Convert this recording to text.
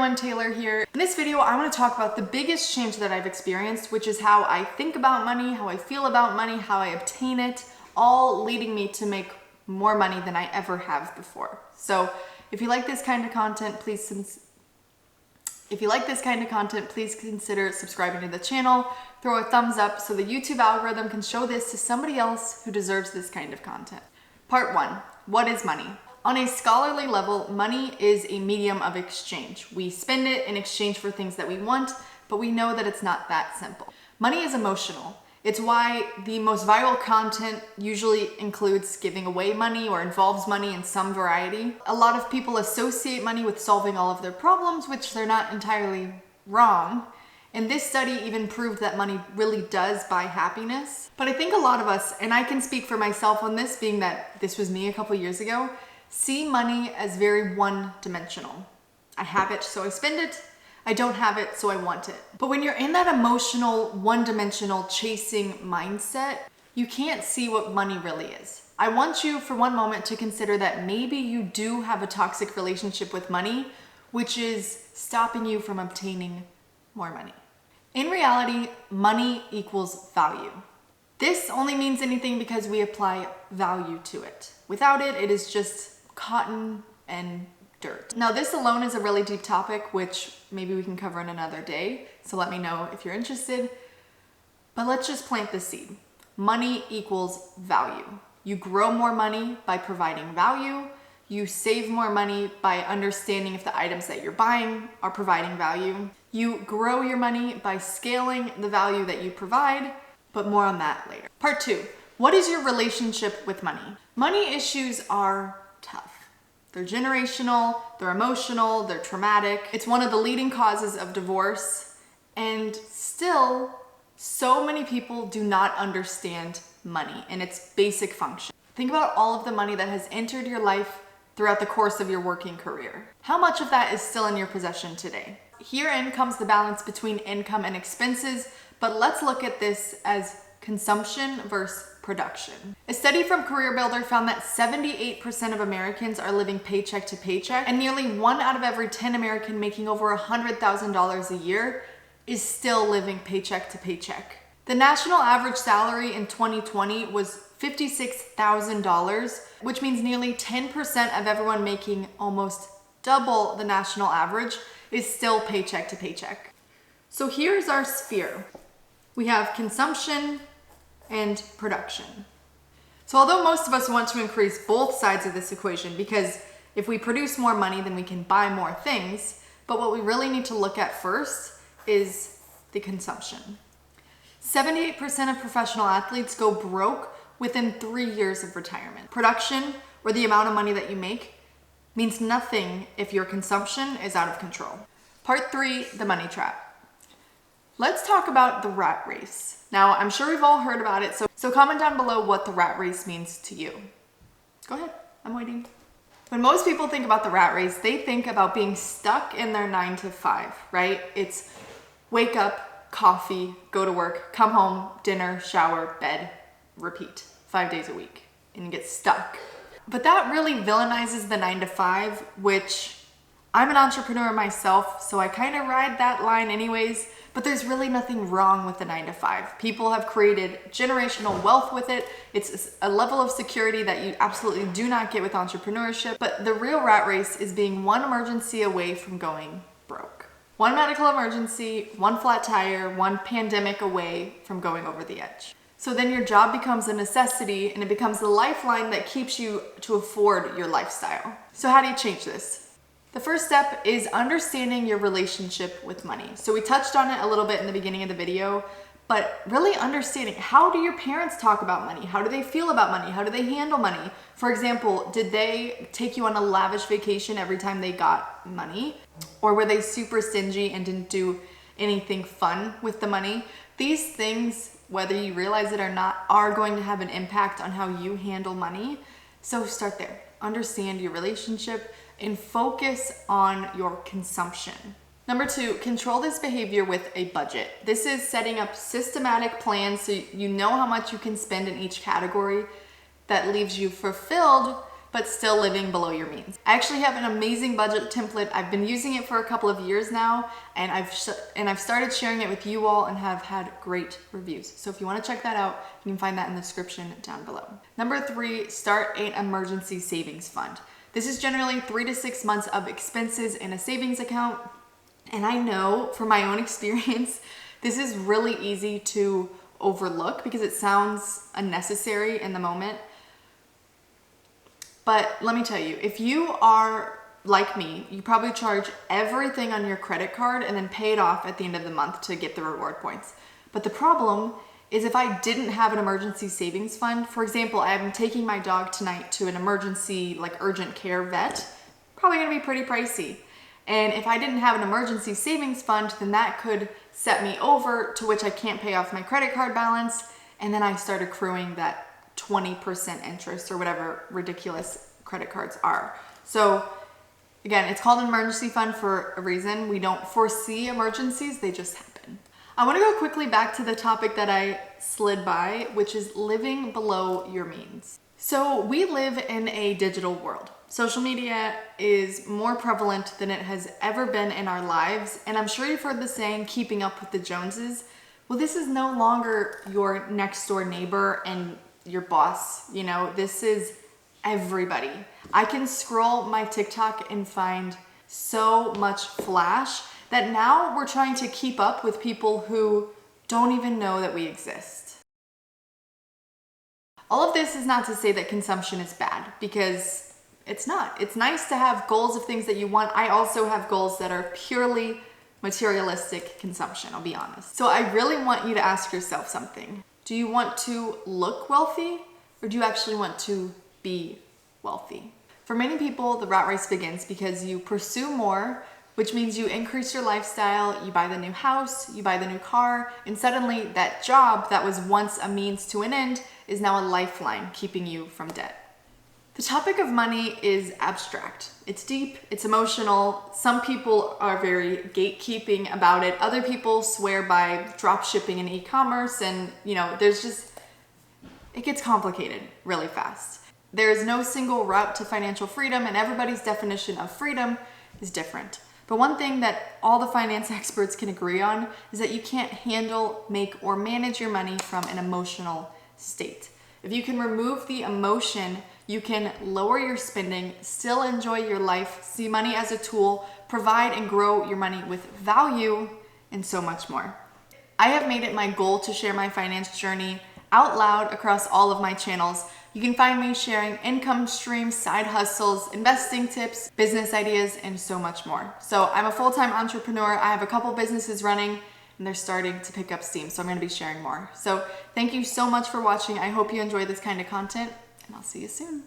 Everyone, Taylor here. In this video, I want to talk about the biggest change that I've experienced, which is how I think about money, how I feel about money, how I obtain it, all leading me to make more money than I ever have before. So if you like this kind of content, please consider subscribing to the channel, throw a thumbs up so the YouTube algorithm can show this to somebody else who deserves this kind of content. Part 1, what is money? On a scholarly level, money is a medium of exchange. We spend it in exchange for things that we want, but we know that it's not that simple. Money is emotional. It's why the most viral content usually includes giving away money or involves money in some variety. A lot of people associate money with solving all of their problems, which they're not entirely wrong. And this study even proved that money really does buy happiness. But I think a lot of us, and I can speak for myself on this, being that this was me a couple years ago, see money as very one-dimensional. I have it, so I spend it. I don't have it, so I want it. But when you're in that emotional, one-dimensional chasing mindset, you can't see what money really is. I want you for one moment to consider that maybe you do have a toxic relationship with money, which is stopping you from obtaining more money. In reality, money equals value. This only means anything because we apply value to it. Without it, it is just cotton and dirt. Now, this alone is a really deep topic, which maybe we can cover in another day. So let me know if you're interested. But let's just plant the seed. Money equals value. You grow more money by providing value. You save more money by understanding if the items that you're buying are providing value. You grow your money by scaling the value that you provide, but more on that later. Part 2, what is your relationship with money? Money issues are tough. They're generational, they're emotional, they're traumatic. It's one of the leading causes of divorce, and still, so many people do not understand money and its basic function. Think about all of the money that has entered your life throughout the course of your working career. How much of that is still in your possession today? Herein comes the balance between income and expenses, but let's look at this as consumption versus production. A study from CareerBuilder found that 78% of Americans are living paycheck to paycheck, and nearly 1 out of every 10 Americans making over $100,000 a year is still living paycheck to paycheck. The national average salary in 2020 was $56,000, which means nearly 10% of everyone making almost double the national average is still paycheck to paycheck. So here's our sphere. We have consumption and production. So although most of us want to increase both sides of this equation, because if we produce more money, then we can buy more things, but what we really need to look at first is the consumption. 78% of professional athletes go broke within 3 years of retirement. Production, or the amount of money that you make, means nothing if your consumption is out of control. Part 3, the money trap. Let's talk about the rat race. Now, I'm sure we've all heard about it, so comment down below what the rat race means to you. Go ahead, I'm waiting. When most people think about the rat race, they think about being stuck in their 9 to 5, right? It's wake up, coffee, go to work, come home, dinner, shower, bed, repeat, 5 days a week, and you get stuck. But that really villainizes the 9 to 5, which I'm an entrepreneur myself, so I kind of ride that line anyways, but there's really nothing wrong with the 9 to 5. People have created generational wealth with it. It's a level of security that you absolutely do not get with entrepreneurship, but the real rat race is being one emergency away from going broke. One medical emergency, one flat tire, one pandemic away from going over the edge. So then your job becomes a necessity and it becomes the lifeline that keeps you to afford your lifestyle. So how do you change this? The first step is understanding your relationship with money. So we touched on it a little bit in the beginning of the video, but really understanding, how do your parents talk about money? How do they feel about money? How do they handle money? For example, did they take you on a lavish vacation every time they got money? Or were they super stingy and didn't do anything fun with the money? These things, whether you realize it or not, are going to have an impact on how you handle money. So start there. Understand your relationship and focus on your consumption. Number 2, control this behavior with a budget. This is setting up systematic plans so you know how much you can spend in each category that leaves you fulfilled but still living below your means. I actually have an amazing budget template. I've been using it for a couple of years now, and I've started sharing it with you all and have had great reviews. So if you want to check that out, you can find that in the description down below. Number 3, start an emergency savings fund. This is generally 3 to 6 months of expenses in a savings account. And I know from my own experience, this is really easy to overlook because it sounds unnecessary in the moment. But let me tell you, if you are like me, you probably charge everything on your credit card and then pay it off at the end of the month to get the reward points. But the problem is if I didn't have an emergency savings fund, for example, I'm taking my dog tonight to an emergency, like urgent care vet, probably gonna be pretty pricey. And if I didn't have an emergency savings fund, then that could set me over to which I can't pay off my credit card balance. And then I start accruing that 20% interest or whatever ridiculous credit cards are. So again, it's called an emergency fund for a reason. We don't foresee emergencies, they just happen. I want to go quickly back to the topic that I slid by, which is living below your means. So we live in a digital world. Social media is more prevalent than it has ever been in our lives. And I'm sure you've heard the saying, keeping up with the Joneses. Well, this is no longer your next door neighbor and your boss, you know, this is everybody. I can scroll my TikTok and find so much flash that now we're trying to keep up with people who don't even know that we exist. All of this is not to say that consumption is bad, because it's not. It's nice to have goals of things that you want. I also have goals that are purely materialistic consumption, I'll be honest. So I really want you to ask yourself something. Do you want to look wealthy, or do you actually want to be wealthy? For many people, the rat race begins because you pursue more, which means you increase your lifestyle, you buy the new house, you buy the new car, and suddenly that job that was once a means to an end is now a lifeline keeping you from debt. The topic of money is abstract. It's deep, it's emotional. Some people are very gatekeeping about it. Other people swear by drop shipping and e-commerce, and you know, it gets complicated really fast. There is no single route to financial freedom, and everybody's definition of freedom is different. But one thing that all the finance experts can agree on is that you can't handle, make, or manage your money from an emotional state. If you can remove the emotion, you can lower your spending, still enjoy your life, see money as a tool, provide and grow your money with value, and so much more. I have made it my goal to share my finance journey out loud across all of my channels. You can find me sharing income streams, side hustles, investing tips, business ideas, and so much more. So I'm a full-time entrepreneur. I have a couple businesses running, and they're starting to pick up steam. So I'm gonna be sharing more. So thank you so much for watching. I hope you enjoy this kind of content, and I'll see you soon.